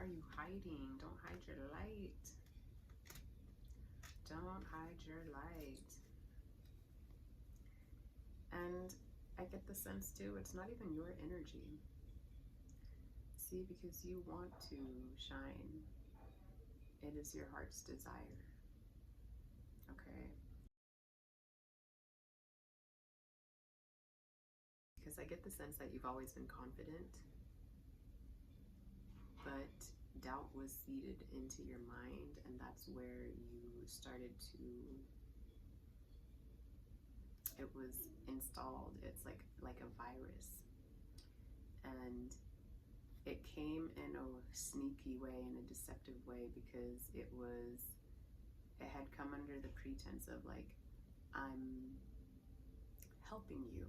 are you hiding? Don't hide your light. Don't hide your light. And I get the sense too, it's not even your energy. See, because you want to shine. It is your heart's desire. Okay? Because I get the sense that you've always been confident, but doubt was seeded into your mind, and that's where you started to, it was installed. It's like a virus. And it came in a sneaky way, in a deceptive way, because it had come under the pretense of like, I'm helping you,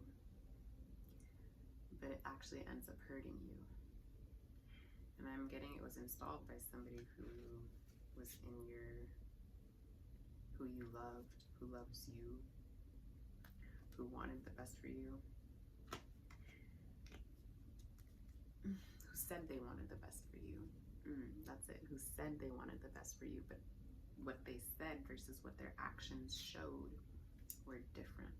but it actually ends up hurting you. And I'm getting it was installed by somebody who was in who you loved, who loves you, who wanted the best for you, who said they wanted the best for you. That's it. Who said they wanted the best for you, but what they said versus what their actions showed were different.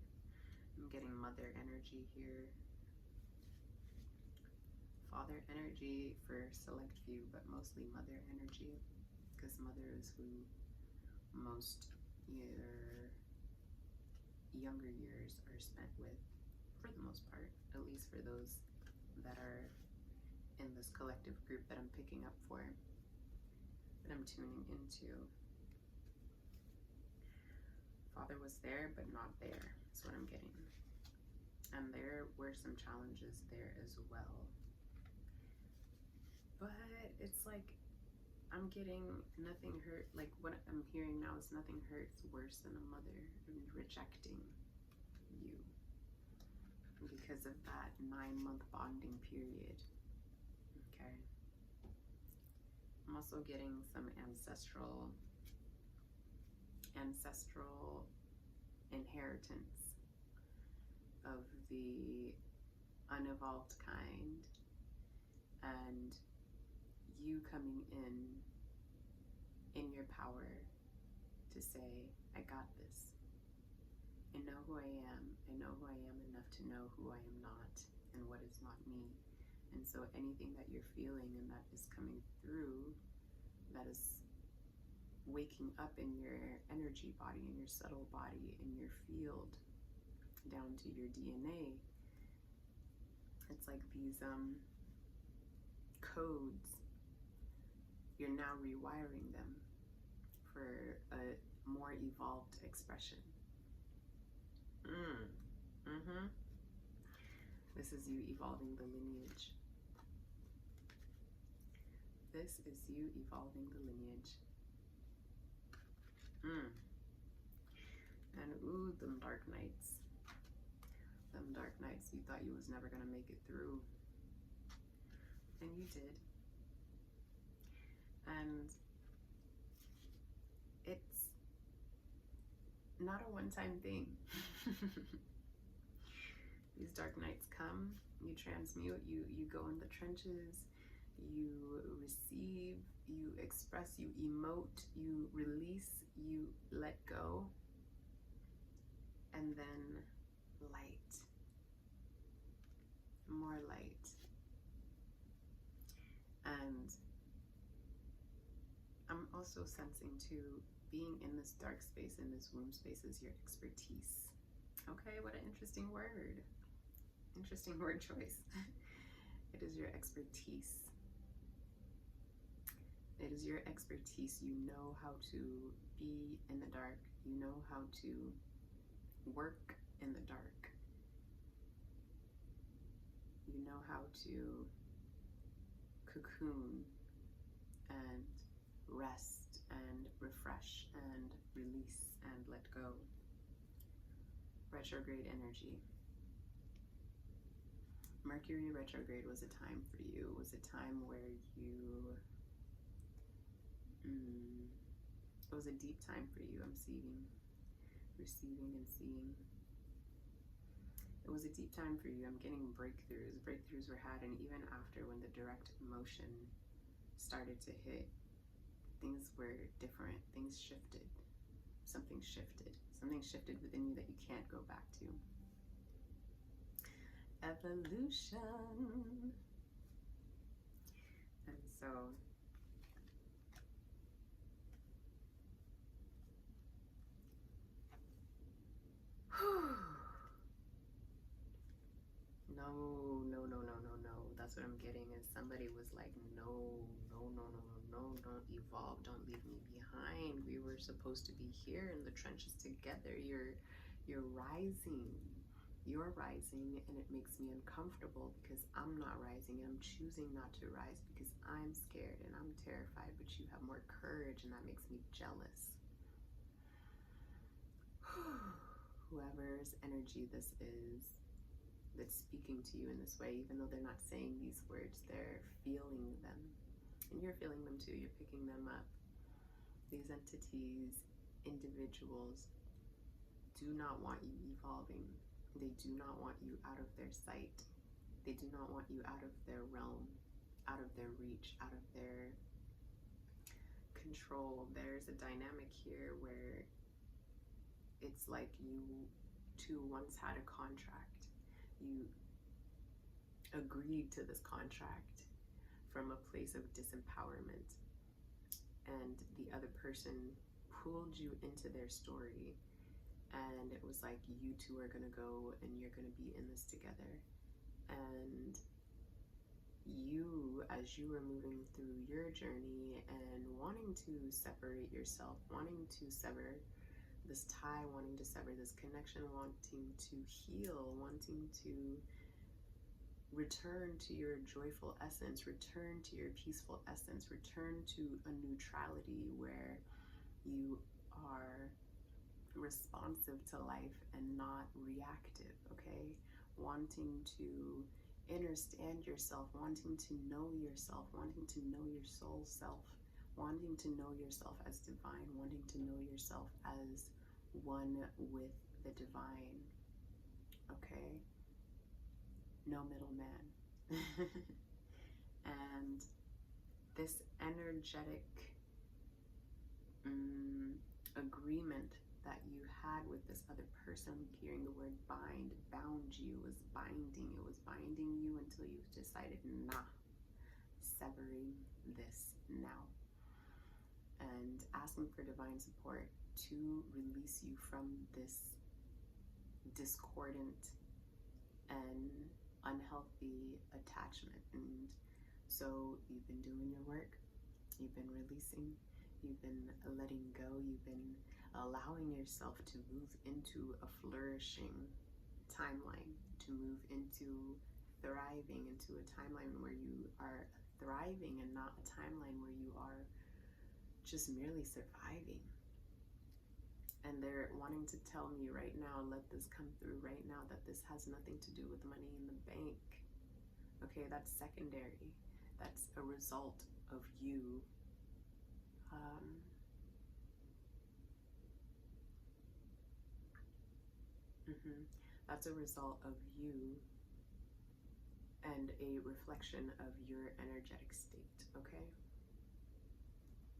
I'm getting mother energy here. Father energy for select few, but mostly mother energy, because mother is who most your younger years are spent with, for the most part, at least for those that are in this collective group that I'm picking up for, that I'm tuning into. Father was there, but not there, is what I'm getting. And there were some challenges there as well. But it's like, I'm getting nothing hurt. Like what I'm hearing now is nothing hurts worse than a mother rejecting you because of that 9-month bonding period. Okay. I'm also getting some ancestral inheritance of the unevolved kind, and you coming in your power to say, I got this. I know who I am. I know who I am enough to know who I am not and what is not me. And so anything that you're feeling and that is coming through, that is waking up in your energy body, in your subtle body, in your field, down to your DNA, it's like these codes, you're now rewiring them for a more evolved expression. This is you evolving the lineage. This is you evolving the lineage. And ooh, them dark nights. Them dark nights you thought you was never gonna make it through. And you did. And it's not a one-time thing. These dark nights come, you transmute, you go in the trenches, you receive, you express, you emote, you release, you let go, and then light, more light. And I'm also sensing too, being in this dark space, in this womb space, is your expertise. Okay, what an interesting word. Interesting word choice. It is your expertise. It is your expertise. You know how to be in the dark. You know how to work in the dark. You know how to cocoon and rest and refresh and release and let go. Retrograde energy. Mercury retrograde was a time for you. It was a time where you, it was a deep time for you. I'm seeing, receiving and seeing. It was a deep time for you. I'm getting breakthroughs. Breakthroughs were had, and even after, when the direct motion started to hit, things were different. Things shifted. Something shifted. Something shifted within you that you can't go back to. Evolution. And so no. That's what I'm getting. Is somebody was like, no, don't evolve, don't leave me behind. We were supposed to be here in the trenches together. You're rising. You're rising, and it makes me uncomfortable because I'm not rising, and I'm choosing not to rise because I'm scared and I'm terrified, but you have more courage, and that makes me jealous. Whoever's energy this is that's speaking to you in this way, even though they're not saying these words, they're feeling them. And you're feeling them too, you're picking them up. These entities, individuals, do not want you evolving. They do not want you out of their sight. They do not want you out of their realm, out of their reach, out of their control. There's a dynamic here where it's like you two once had a contract. You agreed to this contract from a place of disempowerment, and the other person pulled you into their story, and it was like, you two are gonna go and you're gonna be in this together. And you, as you were moving through your journey and wanting to separate yourself, wanting to sever this tie, wanting to sever this connection, wanting to heal, wanting to return to your joyful essence, return to your peaceful essence, return to a neutrality where you are responsive to life and not reactive, okay? Wanting to understand yourself, wanting to know yourself, wanting to know your soul self, wanting to know yourself as divine, wanting to know yourself as one with the divine, okay? No middleman. And this energetic agreement that you had with this other person, hearing the word bind, bound you, was binding. It was binding you until you decided, nah, severing this now. And asking for divine support to release you from this discordant and unhealthy attachment. And so you've been doing your work, you've been releasing, you've been letting go, you've been allowing yourself to move into a flourishing timeline, to move into thriving, into a timeline where you are thriving and not a timeline where you are just merely surviving. And they're wanting to tell me right now, let this come through right now, that this has nothing to do with money in the bank. Okay, that's secondary. That's a result of you that's a result of you and a reflection of your energetic state, okay?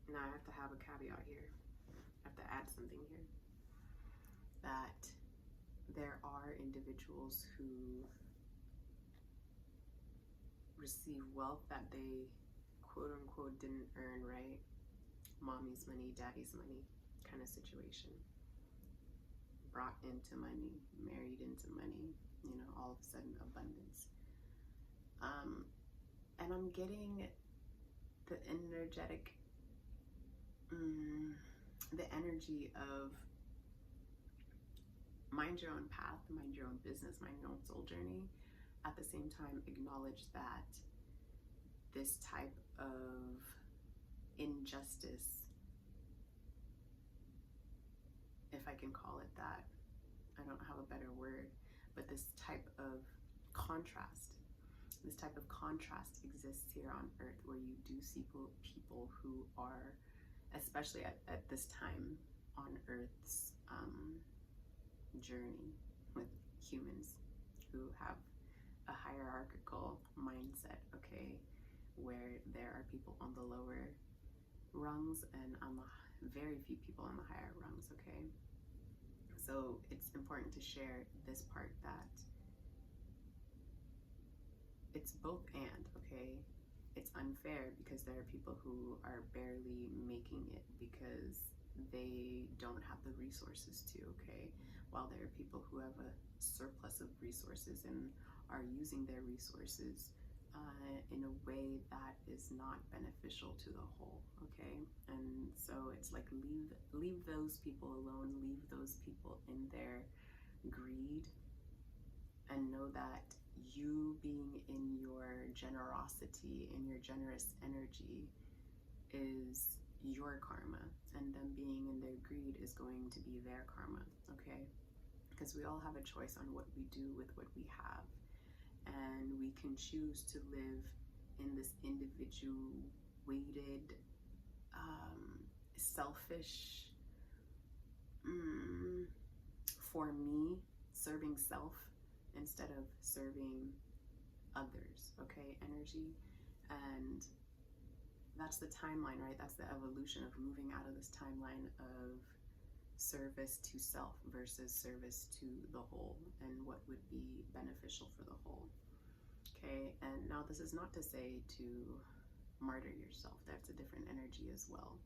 Now I have to have a caveat here. I have to add something here. That there are individuals who receive wealth that they quote unquote didn't earn, right? Mommy's money, daddy's money kind of situation. Brought into money, married into money, you know, all of a sudden abundance. And I'm getting the energetic, the energy of mind your own path, mind your own business, mind your own soul journey. At the same time, acknowledge that this type of injustice, if I can call it that, I don't have a better word, but this type of contrast exists here on earth, where you do see people who are, especially at this time on earth's journey with humans who have a hierarchical mindset, okay? where there are people on the lower rungs and on the very few people on the higher rungs, okay? So it's important to share this part, that it's both and, okay? It's unfair because there are people who are barely making it because they don't have the resources to, okay? While there are people who have a surplus of resources and are using their resources in a way that is not beneficial to the whole, okay? And so it's like, leave those people alone, leave those people in their greed, and know that you being in your generosity, in your generous energy, is your karma, and them being in their greed is going to be their karma, okay? Because we all have a choice on what we do with what we have, and we can choose to live in this individuated, selfish, for me, serving self instead of serving others, okay, energy. And that's the timeline, right? That's the evolution of moving out of this timeline of service to self versus service to the whole, and what would be beneficial for the whole, okay? And now this is not to say to martyr yourself. That's a different energy as well,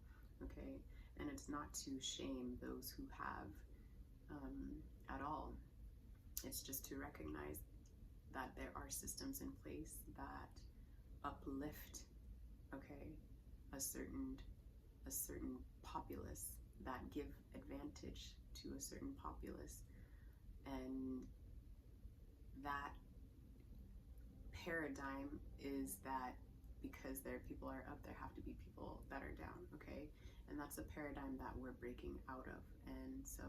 okay? And it's not to shame those who have at all. It's just to recognize that there are systems in place that uplift, okay, a certain populace, that give advantage to a certain populace, and that paradigm is that because people are up, there have to be people that are down, okay? And that's a paradigm that we're breaking out of. And so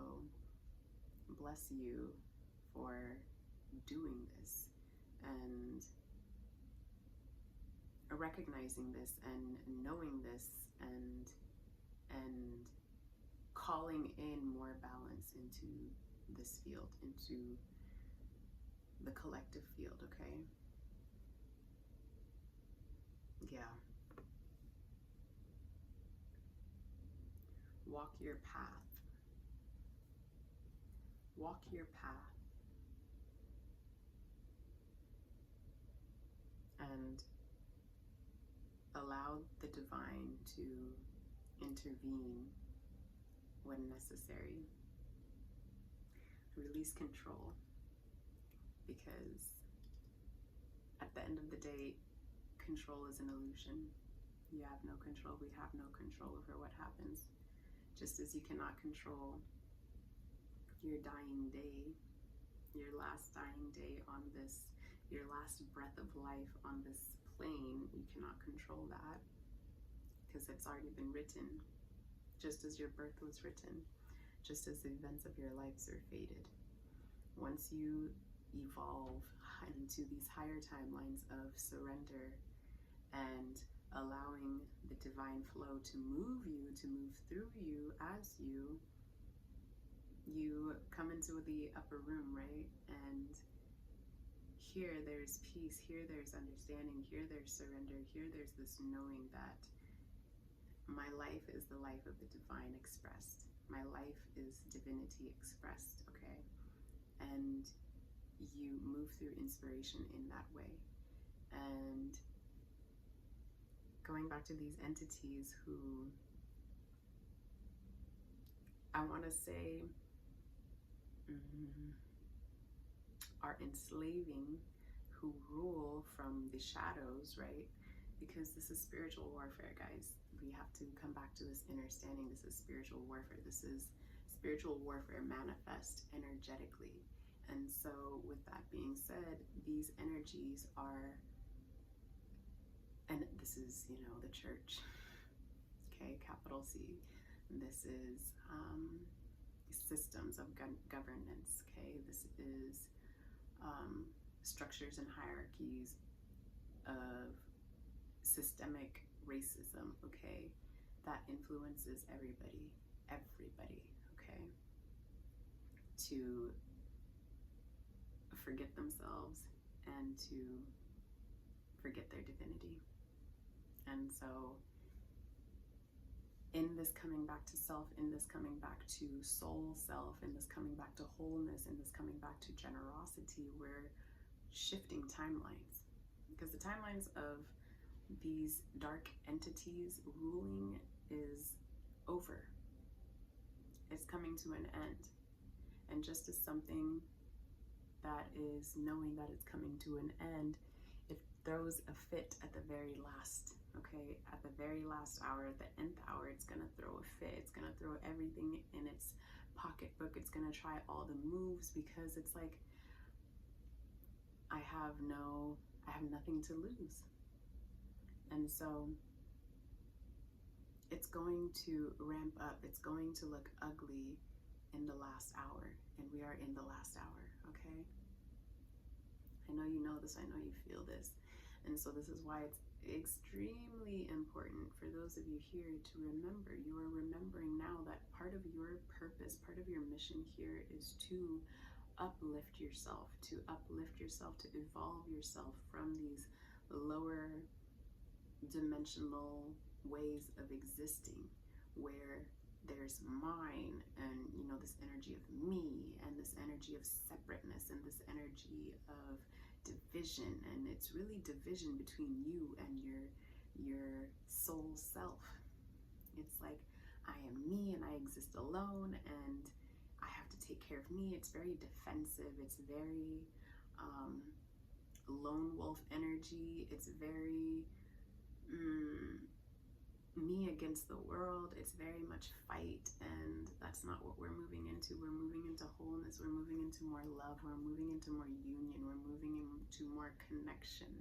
bless you for doing this and recognizing this and knowing this and calling in more balance into this field, into the collective field, okay? Yeah. Walk your path. Walk your path. And allow the divine to intervene when necessary. Release control, because at the end of the day, control is an illusion. You have no control. We have no control over what happens. Just as you cannot control your dying day, your last dying day on this, your last breath of life on this plane, you cannot control that because it's already been written. Just as your birth was written, just as the events of your lives are fated. Once you evolve into these higher timelines of surrender and allowing the divine flow to move through you as you come into the upper room, right? And here there's peace, here there's understanding, here there's surrender, here there's this knowing that my life is the life of the divine expressed. My life is divinity expressed, okay? And you move through inspiration in that way. And going back to these entities who, I want to say, are enslaving, who rule from the shadows, right? Because this is spiritual warfare, guys. We have to come back to this understanding. This is spiritual warfare. This is spiritual warfare manifest energetically. And so with that being said, these energies are, and this is, the church, okay, capital C. This is systems of governance, okay? This is structures and hierarchies of systemic racism, okay, that influences everybody, okay, to forget themselves and to forget their divinity, And so in this coming back to self, in this coming back to soul self, in this coming back to wholeness, in this coming back to generosity, we're shifting timelines. Because the timelines of these dark entities ruling is over. It's coming to an end. And just as something that is knowing that it's coming to an end, it throws a fit at the very last, okay? At the very last hour, at the nth hour, it's gonna throw a fit. It's gonna throw everything in its pocketbook. It's gonna try all the moves because it's like, I have nothing to lose. And so it's going to ramp up. It's going to look ugly in the last hour. And we are in the last hour, okay? I know you know this. I know you feel this. And so this is why it's extremely important for those of you here to remember. You are remembering now that part of your purpose, part of your mission here is to uplift yourself, to evolve yourself from these lower dimensional ways of existing where there's mine and, you know, this energy of me and this energy of separateness and this energy of division. And it's really division between you and your soul self. It's like, I am me and I exist alone and I have to take care of me. It's very defensive. It's very lone wolf energy. It's very me against the world. It's very much fight, and that's not what we're moving into. We're moving into wholeness. We're moving into more love. We're moving into more union. We're moving into more connection.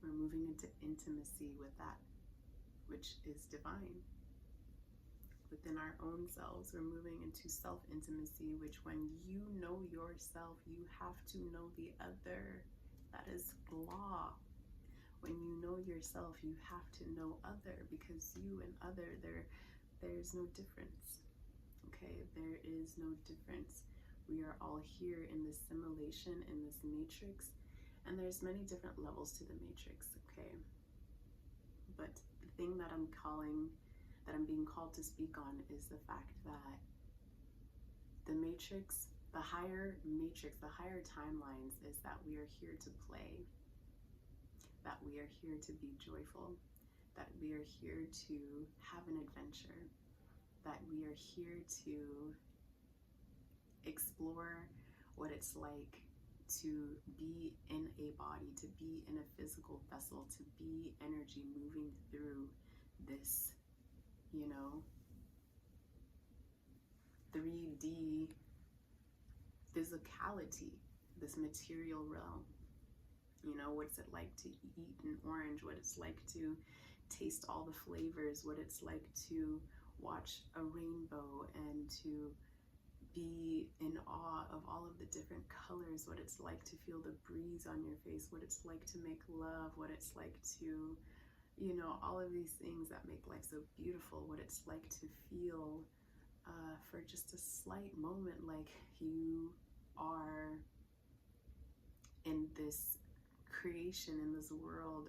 We're moving into intimacy with that which is divine within our own selves. We're moving into self-intimacy, which when you know yourself, you have to know the other. That is law. When you know yourself, you have to know other, because you and other, there's no difference. Okay, there is no difference. We are all here in this simulation, in this matrix, and there's many different levels to the matrix, okay? But the thing that I'm being called to speak on is the fact that the matrix, the higher matrix, the higher timelines is that we are here to play, that we are here to be joyful, that we are here to have an adventure, that we are here to explore what it's like to be in a body, to be in a physical vessel, to be energy moving through this, you know, 3D physicality, this material realm. You know, what's it like to eat an orange, what it's like to taste all the flavors, what it's like to watch a rainbow and to be in awe of all of the different colors, what it's like to feel the breeze on your face, what it's like to make love, what it's like to, you know, all of these things that make life so beautiful, what it's like to feel for just a slight moment like you are in this creation, in this world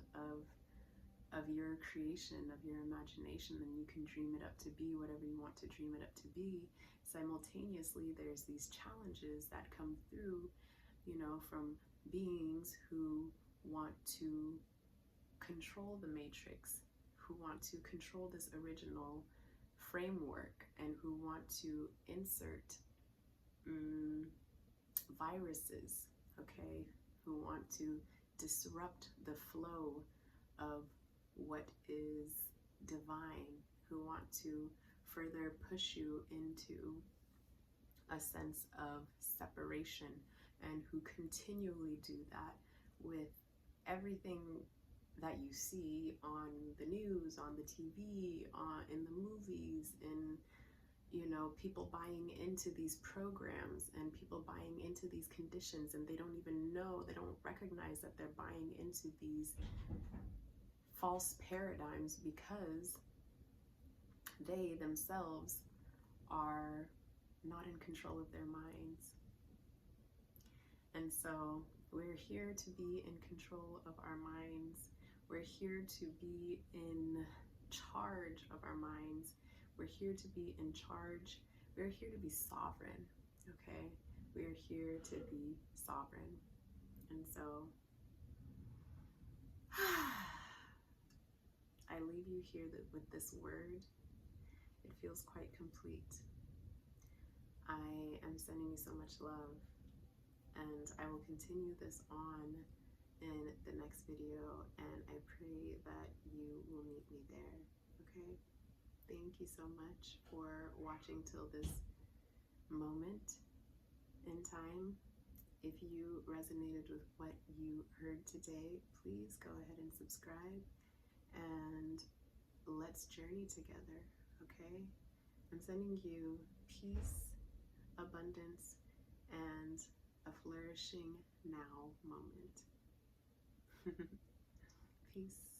of your creation, of your imagination, and you can dream it up to be whatever you want to dream it up to be. Simultaneously, there's these challenges that come through, you know, from beings who want to control the matrix, who want to control this original framework, and who want to insert viruses, okay, who want to disrupt the flow of what is divine, who want to further push you into a sense of separation, and who continually do that with everything that you see on the news, on the TV, in the movies, in, you know, people buying into these programs and people buying into these conditions, and they don't even know, they don't recognize that they're buying into these false paradigms because they themselves are not in control of their minds. And so we're here to be in control of our minds. We're here to be in charge of our minds. We're here to be in charge. We're here to be sovereign, okay? We're here to be sovereign. And so, I leave you here with this word. It feels quite complete. I am sending you so much love, and I will continue this on in the next video, and I pray that you will meet me there, okay? Thank you so much for watching till this moment in time. If you resonated with what you heard today, please go ahead and subscribe, and let's journey together, okay? I'm sending you peace, abundance, and a flourishing now moment. Peace.